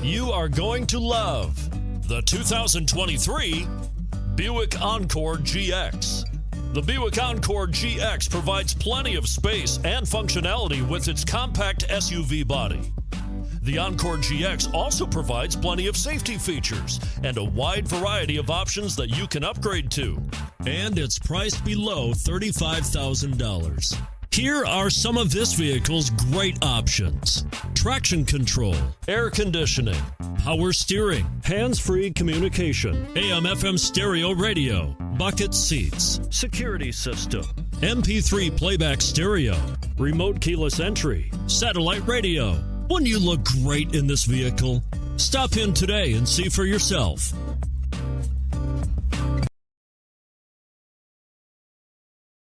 You are going to love the 2023 Buick Encore GX. The Buick Encore GX provides plenty of space and functionality with its compact SUV body. The Encore GX also provides plenty of safety features and a wide variety of options that you can upgrade to. And it's priced below $35,000. Here are some of this vehicle's great options: traction control, air conditioning, power steering, hands-free communication, AM/FM stereo radio, bucket seats, security system, MP3 playback stereo, remote keyless entry, satellite radio. Wouldn't you look great in this vehicle? Stop in today and see for yourself.